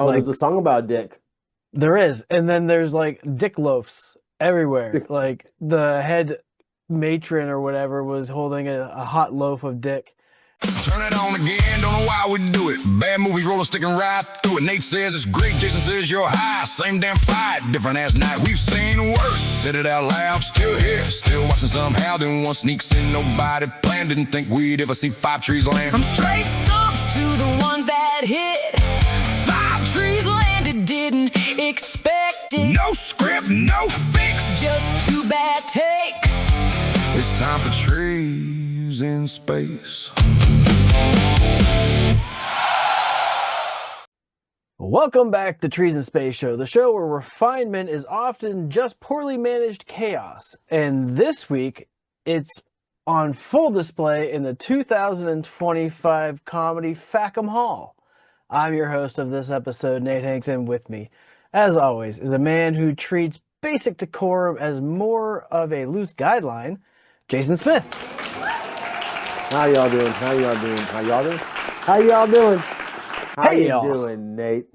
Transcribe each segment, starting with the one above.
Oh, Like there's a song about Dick. there is, and then there's like dick loafs everywhere. Like the head matron or whatever was holding a hot loaf of dick. Turn it on again, don't know why we do it. Bad movies rolling, sticking right through it. Nate says it's great, Jason says you're high. Same damn fight, different ass night. We've seen worse, said it out loud. Still here, still watching somehow. Then one sneaks in, nobody planned. Didn't think we'd ever see 5 trees land. From straight stumps to the ones that hit. 5 trees landed, didn't expect it. No script, no fix. Just 2 bad takes. It's time for trees in space. Welcome back to Trees in Space Show, the show where refinement is often just poorly managed chaos. And this week, it's on full display in the 2025 comedy Fackham Hall. I'm your host of this episode, Nate Hanks, and with me, as always, is a man who treats basic decorum as more of a loose guideline, Jason Smith. How y'all doing? How y'all doing? How y'all doing? How y'all doing? How Hey, you y'all. doing, Nate?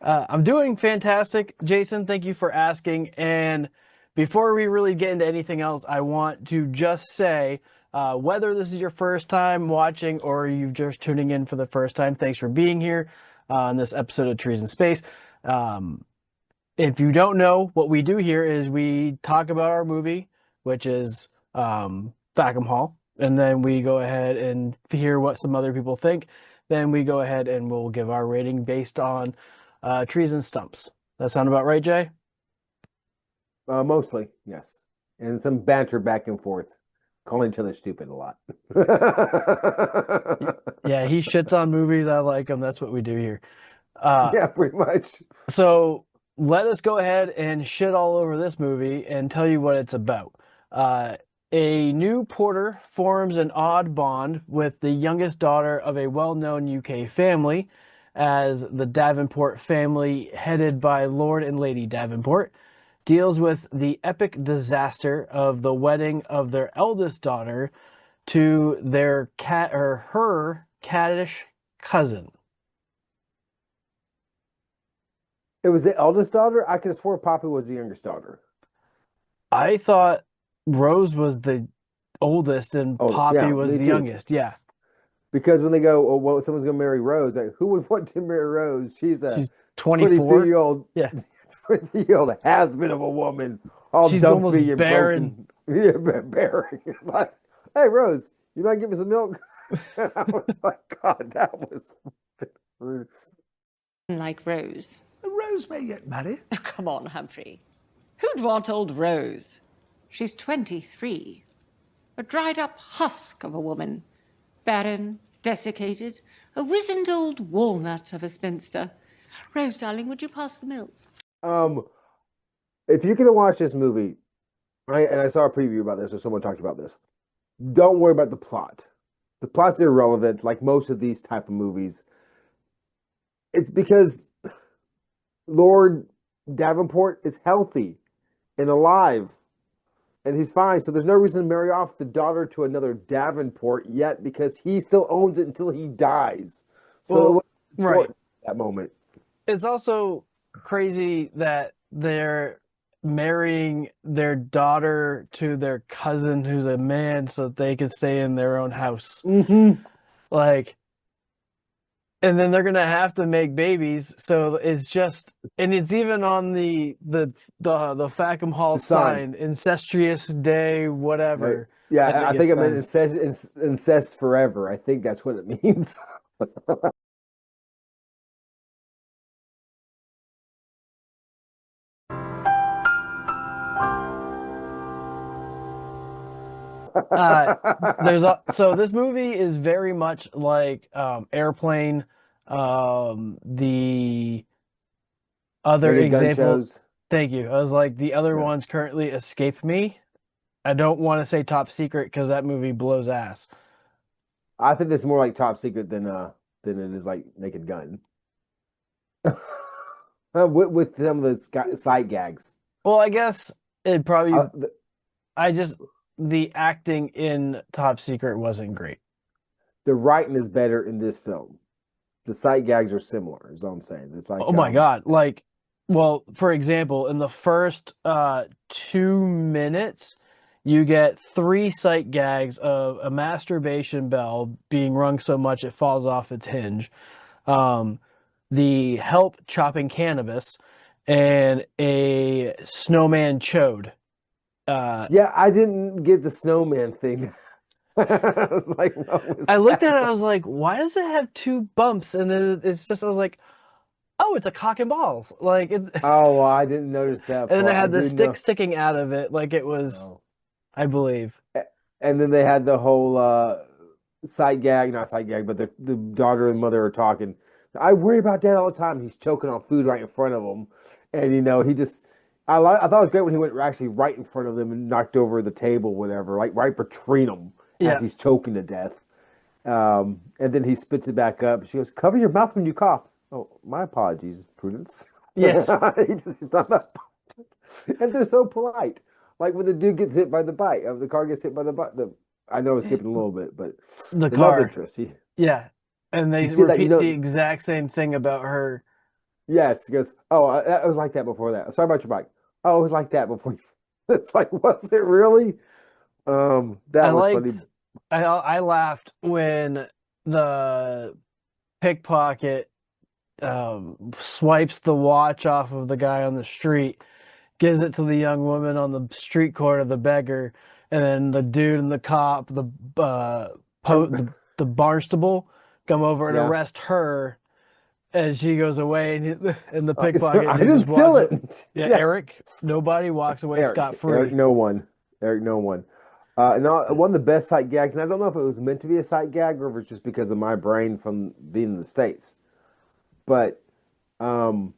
I'm doing fantastic, Jason. Thank you for asking. And before we really get into anything else, I want to just say, whether this is your first time watching or you've just tuning in for the first time, thanks for being here on this episode of Trees in Space. If you don't know, what we do here is we talk about our movie, which is Fackham Hall, and then we go ahead and hear what some other people think. Then we go ahead and we'll give our rating based on trees and stumps. That sound about right, Jay? Mostly, yes. And some banter back and forth, calling each other stupid a lot. Yeah, he shits on movies. I like them. That's what we do here. Yeah, pretty much. So let us go ahead and shit all over this movie and tell you what it's about. A new porter forms an odd bond with the youngest daughter of a well-known UK family, as the Davenport family, headed by Lord and Lady Davenport, deals with the epic disaster of the wedding of their eldest daughter to their her caddish cousin. It was the eldest daughter? I could have sworn Poppy was the youngest daughter. I thought Rose was the oldest and Oh, Poppy yeah, was me the too. youngest. Yeah. Because when they go, oh, well, someone's going to marry Rose, like, who would want to marry Rose? She's a She's 24. 23-year-old Yeah. 20-year-old has-been of a woman, all She's almost dumpy and barren. broken. Yeah, barren. It's like, hey, Rose, you might give me some milk? I was like, God, that was rude. Like Rose. Rose may yet marry. Oh, come on, Humphrey. Who'd want old Rose? She's 23. A dried-up husk of a woman. Barren, desiccated, a wizened old walnut of a spinster. Rose, darling, would you pass the milk? If you can watch this movie, and I saw a preview about this, or someone talked about this, don't worry about the plot. The plot's irrelevant, like most of these type of movies. It's because Lord Davenport is healthy and alive, and he's fine. So there's no reason to marry off the daughter to another Davenport yet, because he still owns it until he dies. So it was important at that moment. It's also crazy that they're marrying their daughter to their cousin who's a man so that they can stay in their own house. Mm-hmm. Like, and then they're gonna have to make babies, so it's just, and it's even on the Fackham Hall The sign. sign, incestuous day, whatever. Yeah, I think it it meant says. incest forever. I think that's what it means. So this movie is very much like Airplane. The other Naked Gun example, shows. thank you. I was like, the other Yeah. ones currently escape me. I don't want to say Top Secret because that movie blows ass. I think it's more like Top Secret than it is like Naked Gun. With some of the side gags. Well, I guess it probably. The, The acting in Top Secret wasn't great. the writing is better in this film. the sight gags are similar. Is all I'm saying. It's like Oh my God. Like, well, for example, in the first 2 minutes, you get 3 sight gags of a masturbation bell being rung so much it falls off its hinge, um, the help chopping cannabis, and a snowman chode. yeah, I didn't get the snowman thing. I was like, what was I looked at it, that? I was like, why does it have 2 bumps? And then it's just, I was like, oh, it's a cock and balls. Like, it, Oh, I didn't notice that and then it part. I had the do stick know. sticking out of it, like it was, Oh. I believe. And then they had the whole sight gag, not sight gag, but the daughter and mother are talking. I worry about dad all the time. He's choking on food right in front of him, and he just. I thought it was great when he went actually right in front of them and knocked over the table, whatever, like right between them as Yeah. he's choking to death. And then he spits it back up. She goes, "Cover your mouth when you cough." Oh, my apologies, Prudence. Yes. He's not and they're so polite. Like when the dude gets hit by the bike, the car gets hit by the bike. I know it's skipping a little bit, but The the love car. interest. Yeah. And they You see that, repeat the exact same thing about her. yes, he goes, "Oh, I was like that before that. Sorry about your bike. Oh, it was like that before you." It's like, was it really? I That was liked, funny. I laughed when the pickpocket swipes the watch off of the guy on the street, gives it to the young woman on the street corner, the beggar, and then the dude and the cop, the barnstable, come over and Yeah, arrest her, and she goes away, and the I pickpocket dude didn't just steal walks. it. Yeah, Yeah, Eric, nobody walks away scot Eric, free. no one, Eric, no one. One of the best sight gags, and I don't know if it was meant to be a sight gag or if it's just because of my brain from being in the States, but um,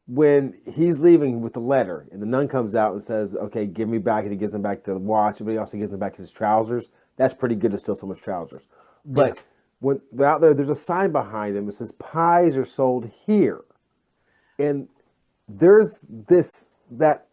when he's leaving with the letter and the nun comes out and says, "Okay, give me back," and he gives him back the watch, but he also gives him back his trousers. That's pretty good to steal someone's trousers. Yeah, But when they're out there, there's a sign behind him that says pies are sold here, and there's that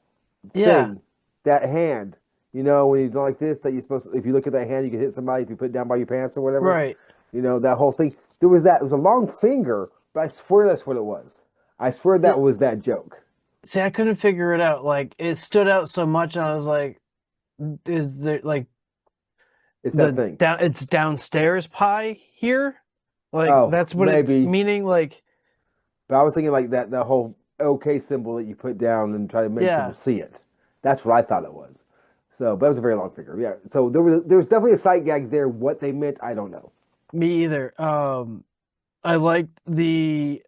yeah, thing, that hand. When you do like this, that you're supposed to, if you look at that hand, you can hit somebody if you put it down by your pants or whatever. right. That whole thing. There was that. It was a long finger, but I swear that's what it was. I swear Yeah. that was that joke. See, I couldn't figure it out. Like, it stood out so much, and I was like, is there like It's that thing. it's downstairs pie here? Like, Oh, that's what it's maybe. meaning? Like, But I was thinking like that whole OK symbol that you put down and try to make people yeah, see it. That's what I thought it was. So, but it was a very long finger. Yeah. So there was definitely a sight gag there. What they meant, I don't know. me either. I liked the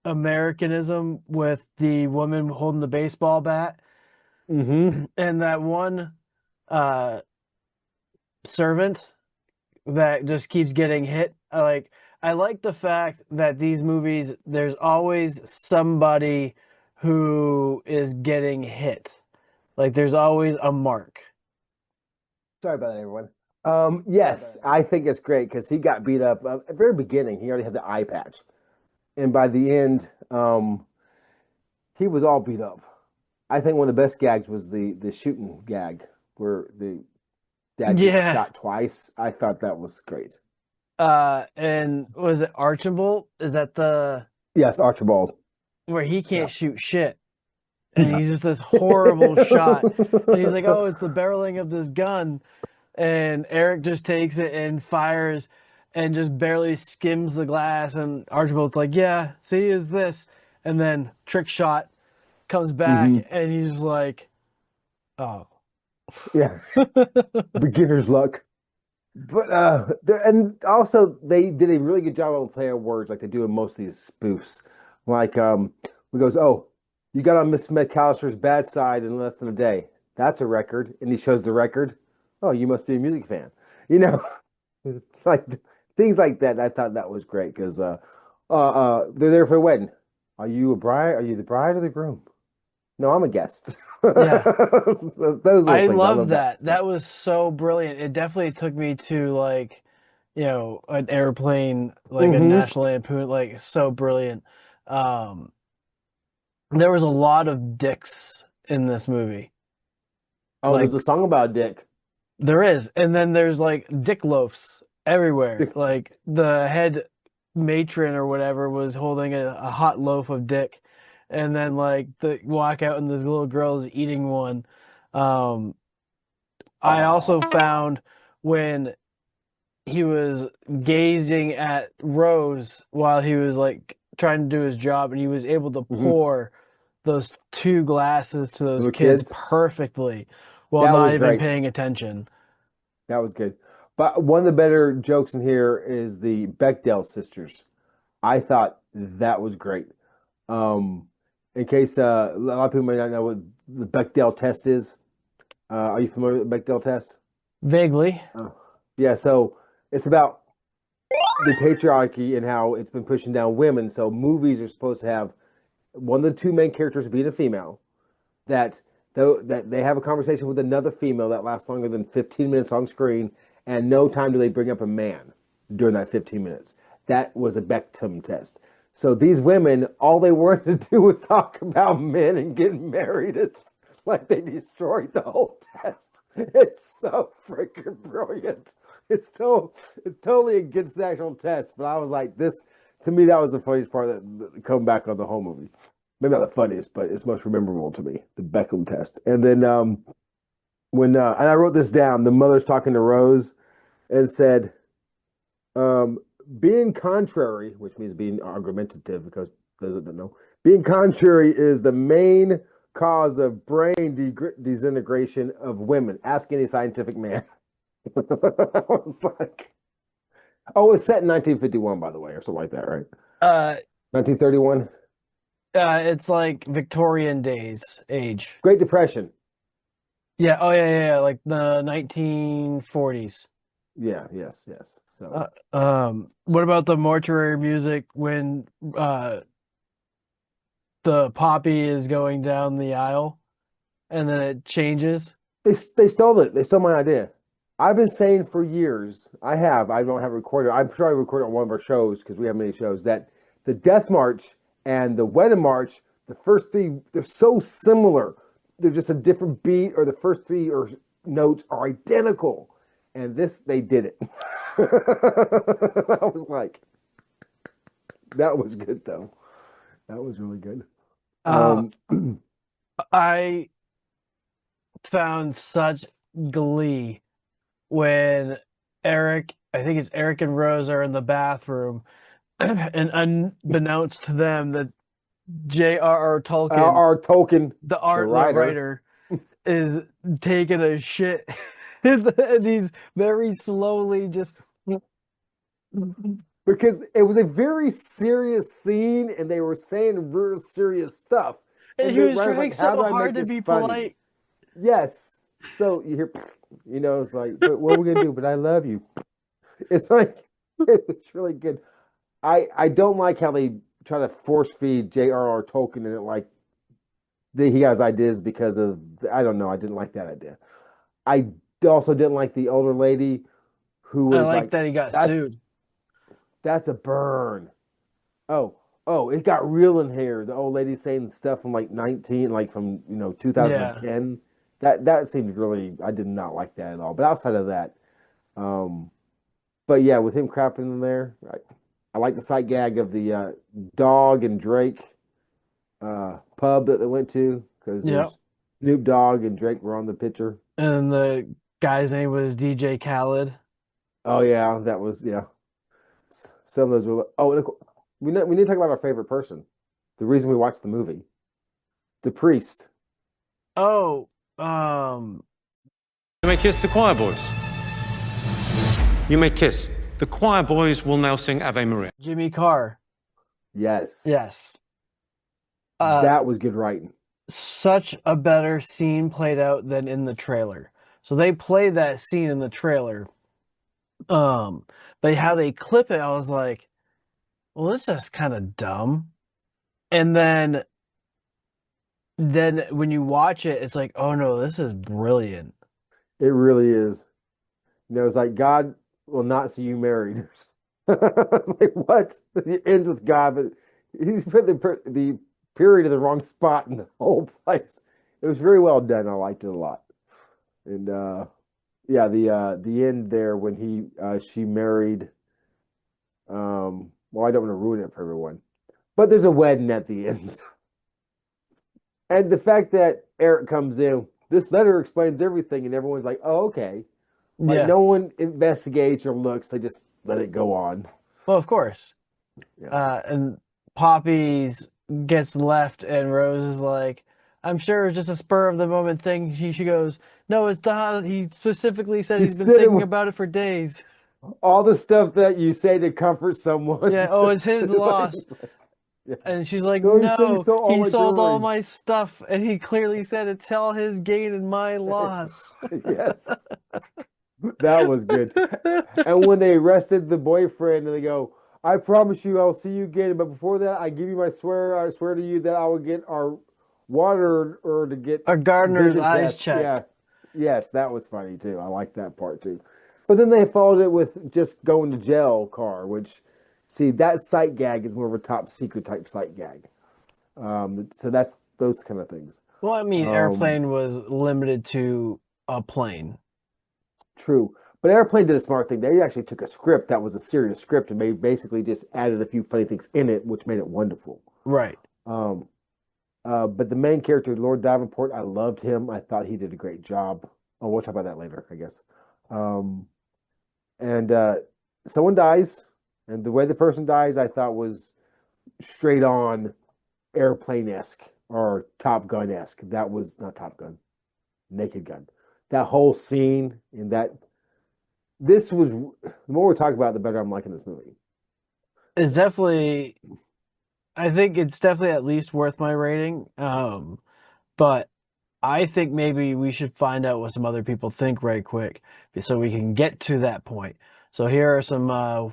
Americanism with the woman holding the baseball bat Mm-hmm. and that one uh servant that just keeps getting hit. I like the fact that these movies, there's always somebody who is getting hit. Like there's always a mark. Sorry about that, everyone. Yes, I think it's great because he got beat up at the very beginning. He already had the eye patch, and by the end, he was all beat up. I think one of the best gags was the shooting gag where the dad gets Yeah. shot twice. I thought that was great. And was it Archibald? Is that the Yes, Archibald. where he can't Yeah. shoot shit? And Yeah. he's just this horrible shot. And he's like, "Oh, it's the barreling of this gun." And Eric just takes it and fires and just barely skims the glass. And Archibald's like, "Yeah, see, is this?" And then trick shot comes back Hmm. and he's like, "Oh." Yeah. Beginner's luck. But and also they did a really good job on play on words like they do in most of these spoofs. Like he goes, "Oh, you got on Miss McAllister's bad side in less than a day. That's a record." And he shows the record. "Oh, you must be a music fan." You know, it's like things like that. I thought that was great because they're there for a wedding. Are you a bride? Are you the bride or the groom? No, I'm a guest. Yeah. Those little I things. I love love that. stuff. That was so brilliant. It definitely took me to like, an airplane, like a Hmm. National Lampoon, like so brilliant. Um, there was a lot of dicks in this movie. Oh, there's Like a song about Dick. there is, and then there's like dick loafs everywhere. Like the head matron or whatever was holding a hot loaf of dick, and then like the walk out and this little girl is eating one. Um, I also found when he was gazing at Rose while he was like trying to do his job, and he was able to Mhm. pour those two glasses to those Little kids kids. perfectly while That not was even great. paying attention. That was good. But one of the better jokes in here is the Bechdel sisters. I thought that was great. Um, in case a lot of people may not know what the Bechdel test is. Are you familiar with the Bechdel test? Vaguely. Oh. Yeah, so it's about the patriarchy and how it's been pushing down women. So movies are supposed to have one of the two main characters being a female, that that they have a conversation with another female that lasts longer than 15 minutes on screen, and no time do they bring up a man during that 15 minutes. That was a Bechdel test. So these women, all they wanted to do was talk about men and getting married. It's like they destroyed the whole test. It's so freaking brilliant. It's totally against the actual test, but I was like, this to me that was the funniest part that come back on the whole movie. Maybe not the funniest, but it's most memorable to me, the Beckham test. And then when and I wrote this down, the mother's talking to Rose and said, um, being contrary, which means being argumentative, because those that don't know, being contrary is the main cause of brain disintegration of women. Ask any scientific man. I was like, oh, it's set in 1951, by the way, or something like that, right? Uh, 1931. it's like Victorian days age. Great Depression. Yeah. Oh yeah. Like the 1940s. Yeah, yes. So What about the mortuary music when the poppy is going down the aisle and then it changes? they stole it. They stole my idea. I've been saying for years. I have. I don't have it recorded. I'm sure I recorded on one of our shows because we have many shows that the Death March and the Wedding March, the first three, they're so similar. They're just a different beat, or the first three or notes are identical. And this, they did it. I was like, that was good though. That was really good. Uh, Um, I found such glee when I think it's Eric and Rose are in the bathroom, and unbeknownst to them that J.R.R. Tolkien, our Tolkien, the the writer. writer, is taking a shit, and he's very slowly just. Because it was a very serious scene and they were saying real serious stuff. And And he the was writer's trying like, how so do I make hard to this be funny? polite. Yes. So you hear, it's like, but what are we gonna do? But I love you. It's like it's really good. I don't like how they try to force feed J.R.R. Tolkien and it like he has ideas because of I don't know. I didn't like that idea. I also didn't like the older lady who I was like like, that he got that's sued. that's a burn. Oh, it got real in here. The old lady saying stuff from like 19, like from Yeah. 2010. That seemed really. I did not like that at all. But outside of that, um, but yeah, with him crapping in there, I like the sight gag of the dog and Drake pub that they went to because Yeah. there's Snoop Dogg and Drake were on the picture. And the guy's name was DJ Khaled. Oh yeah, that was yeah. Some of those were. Oh, and we need to talk about our favorite person. The reason we watched the movie, the priest. Oh, You may kiss the choir boys. You may kiss. The choir boys will now sing Ave Maria. Jimmy Carr. Yes, Yes. that was good writing. Such a better scene played out than in the trailer. So they played that scene in the trailer. But how they clip it, I was like, well, it's just kind of dumb. And then when you watch it, it's like, oh no, this is brilliant. It really is. It's like God will not see you married. Like what? It ends with God, but he's put the period in the wrong spot in the whole place. It was very well done. I liked it a lot. And yeah, the end there when she married Well, I don't want to ruin it for everyone, but there's a wedding at the end. And the fact that Eric comes in, this letter explains everything, and everyone's like, "Oh, okay." Like Yeah. no one investigates or looks; they just let it go on. Well, of course. Yeah. And Poppy's gets left, and Rose is like, "I'm sure it's just a spur of the moment thing." She goes, "No, it's not. He specifically said He he's been said it thinking was about it for days." all the stuff that you say to comfort someone. Yeah. Oh, it's his Like, loss. yeah. And she's like, No, he said he "No, sold all he my sold all jewelry. my stuff, and he clearly said it's all his gain and my loss." Yes, that was good. And when they arrested the boyfriend, and they go, "I promise you, I'll see you again. But before that, I give you my swear. I swear to you that I will get our water or to get Our gardener's vision eyes test." checked. Yeah, yes, that was funny too. I like that part too. But then they followed it with just going to jail car, which, see, that sight gag is more of a top secret type sight gag. So that's those kind of things. Well, I mean, Airplane was limited to a plane. True. But Airplane did a smart thing. They actually took a script that was a serious script and they basically just added a few funny things in it, which made it wonderful. Right. Um, but the main character, Lord Davenport, I loved him. I thought he did a great job. Oh, we'll talk about that later, I guess. Um, and someone dies, and the way the person dies, I thought was straight on Airplane-esque or Top Gun-esque. That was not Top Gun, Naked Gun. That whole scene in that. This was the more we talk about it, the better I'm liking this movie. It's definitely, I think it's definitely at least worth my rating. But I think maybe we should find out what some other people think right quick so we can get to that point. So here are some, I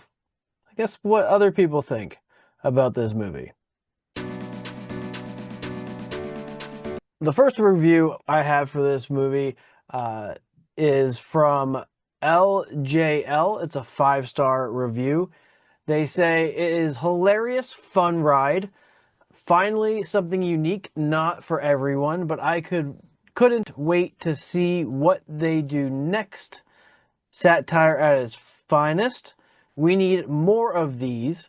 guess, what other people think about this movie. The first review I have for this movie is from LJL. It's a 5-star review. They say it is hilarious, fun ride. Finally, something unique, not for everyone, but I couldn't wait to see what they do next. Satire at its finest. We need more of these.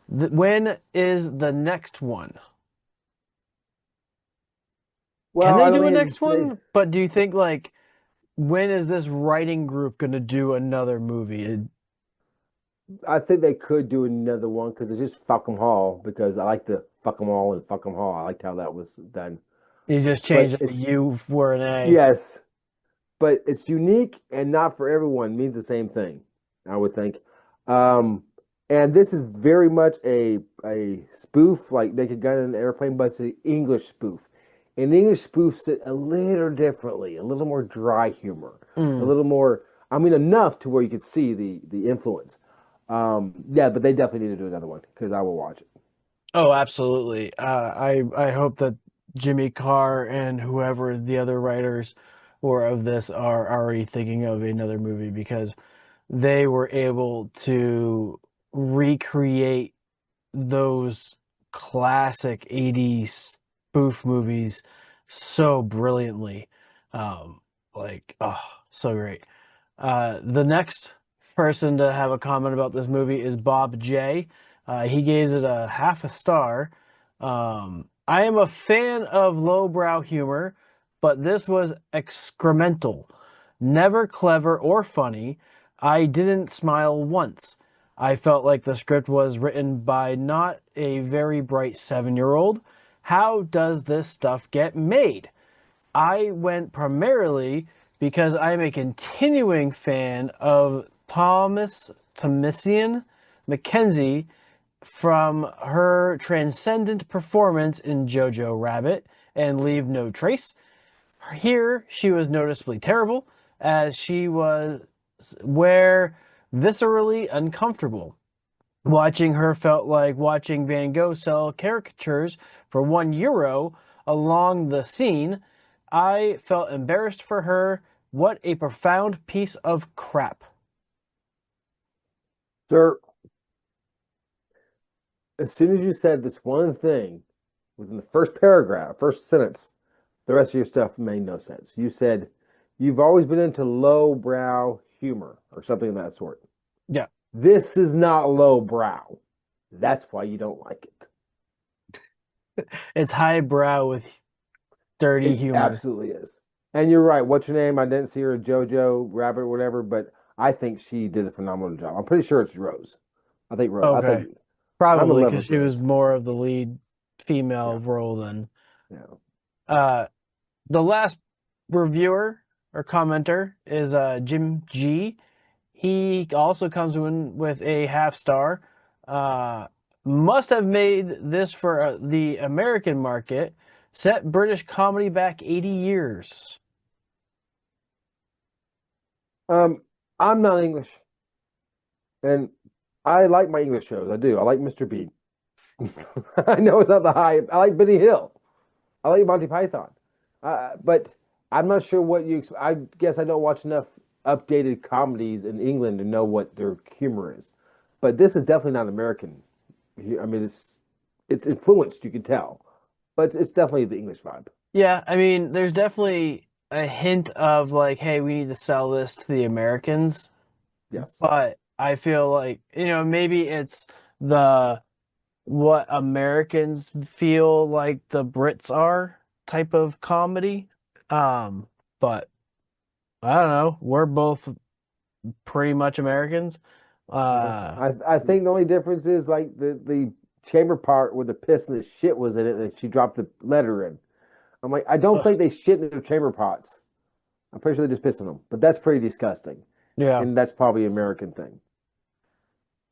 When is the next one? Can Well, they I don't do a think I can next say. one? But do you think, like, when is this writing group going to do another movie? I think they could do another one because it's just Fackham Hall because I like the Fackham Hall and Fackham Hall. I liked how that was done. You just But changed a it's U for an A. yes, but it's unique and not for everyone means the same thing, I would think. Um, and this is very much a spoof like Naked Gun and Airplane, but it's an English spoof. And English spoofs it a little differently, a little more dry humor, a Mm. little more. I mean, enough to where you could see the influence. Yeah, but they definitely need to do another one because I will watch it. Oh, absolutely. I hope that Jimmy Carr and whoever the other writers or of this are already thinking of another movie because they were able to recreate those classic 80s spoof movies so brilliantly. Like, oh, so great. The next person to have a comment about this movie is Bob J. He gave it a half a star. I am a fan of lowbrow humor, but this was excremental. Never clever or funny. I didn't smile once. I felt like the script was written by not a very bright 7-year-old. How does this stuff get made? I went primarily because I'm a continuing fan of Thomasian Mackenzie from her transcendent performance in Jojo Rabbit and Leave No Trace. Here, she was noticeably terrible, as she was where viscerally uncomfortable. Watching her felt like watching Van Gogh sell caricatures for €1 along the scene. I felt embarrassed for her. What a profound piece of crap. Sir, as soon as you said this one thing within the first paragraph, first sentence, the rest of your stuff made no sense. You said you've always been into lowbrow humor or something of that sort. Yeah. This is not lowbrow. That's why you don't like it. It's highbrow with dirty It humor. absolutely is. And you're right. What's her name? I didn't see her, JoJo Rabbit or whatever, but I think she did a phenomenal job. I'm pretty sure it's Rose. I think Rose. I Okay. think I'm in Probably love because with she was Rose. more of the lead female Yeah, role than yeah. uh the last reviewer or commenter is Jim G. He also comes in with a half star. Uh, must have made this for the American market. Set British comedy back 80 years. I'm not English, and I like my English shows. I do. I like Mr. Bean. I know it's not the high. I like Benny Hill. I like Monty Python. But I'm not sure what you. I guess I don't watch enough updated comedies in England to know what their humor is. But this is definitely not American. I mean, it's influenced. You can tell, but it's definitely the English vibe. Yeah, I mean, there's definitely a hint of like, hey, we need to sell this to the Americans, Yes. but I feel like, maybe it's the what Americans feel like the Brits are type of comedy. But I don't know. We're both pretty much Americans. Yeah. Uh, I think the only difference is like the chamber part where the piss and the shit was in it, and she dropped the letter in. I'm like, I don't think they shit in their chamber pots. I'm pretty sure they just piss in them, but that's pretty disgusting, yeah, and that's probably an American thing.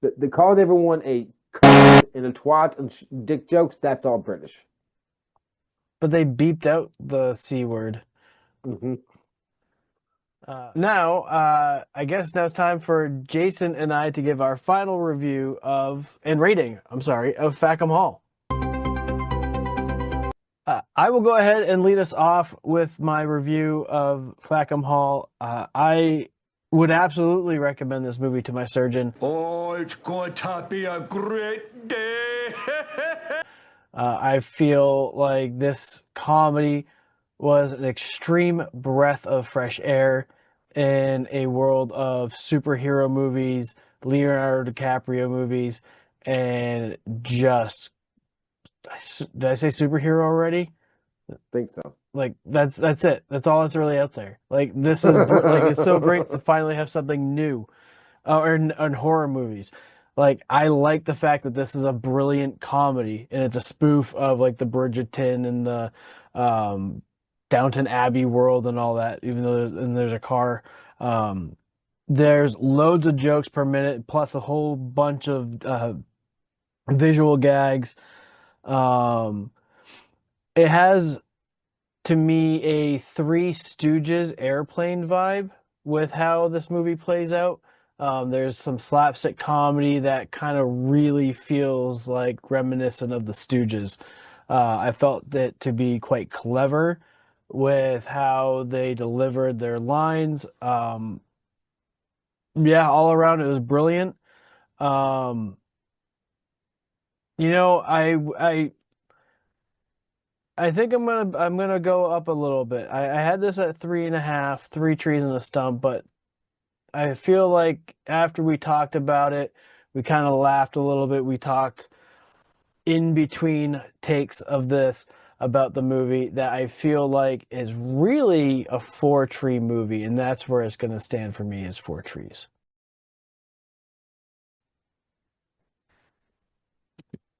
The calling everyone a cunt and a twat and dick jokes, that's all British. but they beeped out the C word. Hmm. I guess now it's time for Jason and I to give our final review and rating, of Fackham Hall. I will go ahead and lead us off with my review of Fackham Hall. I would absolutely recommend this movie to my surgeon. Oh, it's going to be a great day. I feel like this comedy was an extreme breath of fresh air in a world of superhero movies, Leonardo DiCaprio movies, and just did I say superhero already? Think so. Like that's it. That's all that's really out there. Like this is like it's so great to finally have something new, or in horror movies. Like I like the fact that this is a brilliant comedy and it's a spoof of like the Bridgerton and the um, Downton Abbey world and all that. Even though there's a car, there's loads of jokes per minute plus a whole bunch of visual gags. Um, it has to me a Three Stooges airplane vibe with how this movie plays out. There's some slapstick comedy that kind of really feels like reminiscent of the Stooges. I felt it to be quite clever with how they delivered their lines. Yeah, all around it was brilliant. Um, you know, I think I'm gonna go up a little bit. I had this at 3.5, three trees and a stump, but I feel like after we talked about it, we kind of laughed a little bit. We talked in between takes of this about the movie that I feel like is really a four tree movie, and that's where it's gonna stand for me is four trees.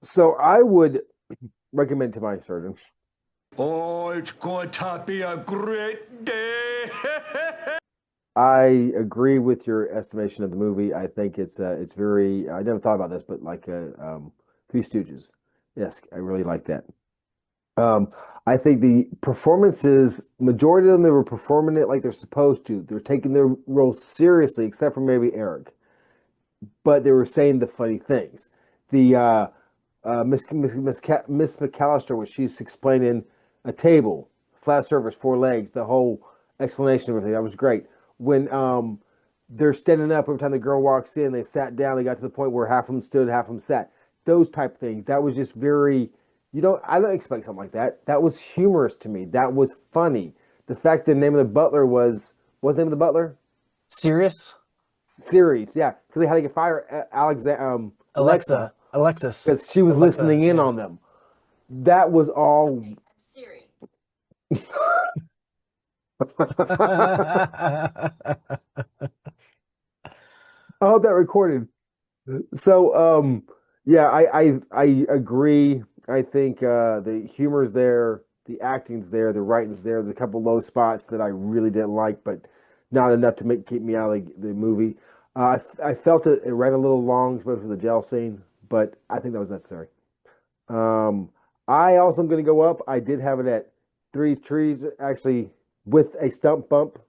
So I would recommend to my surgeon. Oh, it's going to be a great day. I agree with your estimation of the movie. I think it's very. I never thought about this, but like Three Stooges. Yes, I really like that. Um, I think the performances, majority of them, they were performing it like they're supposed to. They're taking their role seriously, except for maybe Eric, but they were saying the funny things. The Miss McAllister, when she's explaining a table, flat surface, four legs, the whole explanation of everything, that was great. When they're standing up every time the girl walks in, they sat down, they got to the point where half of them stood, half of them sat. Those type of things. That was just very, I don't expect something like that. That was humorous to me. That was funny. The fact the name of the butler what's the name of the butler? Serious? Series, yeah, because they had to get fire Alexa. Alexa. Alexis. because she was Alexa, listening in yeah. on them. That was all. Siri. I hope that recorded. So, yeah, I agree. I think the humor's there, the acting's there, the writing's there. There's a couple low spots that I really didn't like, but not enough to keep me out of the movie. I felt it ran a little long, especially for the jail scene, but I think that was necessary. Um, I also am going to go up. I did have it at 3 trees, actually, with a stump bump,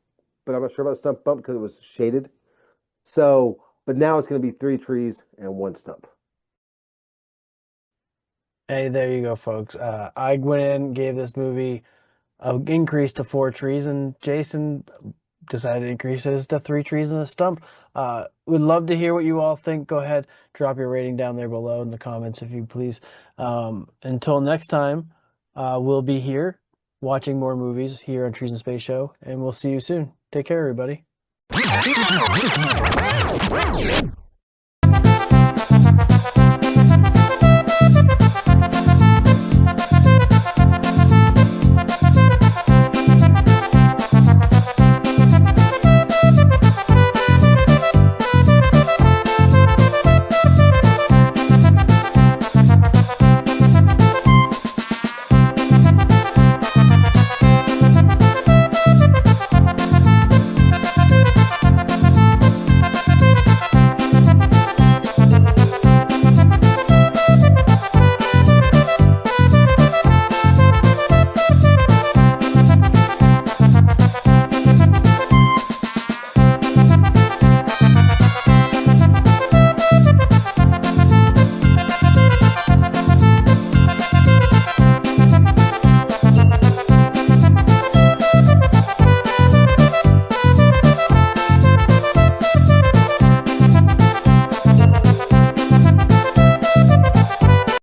but I'm not sure about stump bump because it was shaded. So, but now it's going to be 3 trees and 1 stump. Hey, there you go, folks. I went in, gave this movie an increase to 4 trees, and Jason decided to increase his to 3 trees and a stump. Would love to hear what you all think. Go ahead, drop your rating down there below in the comments if you please. Until next time, we'll be here watching more movies here on Trees and Space Show, and we'll see you soon. Take care, everybody.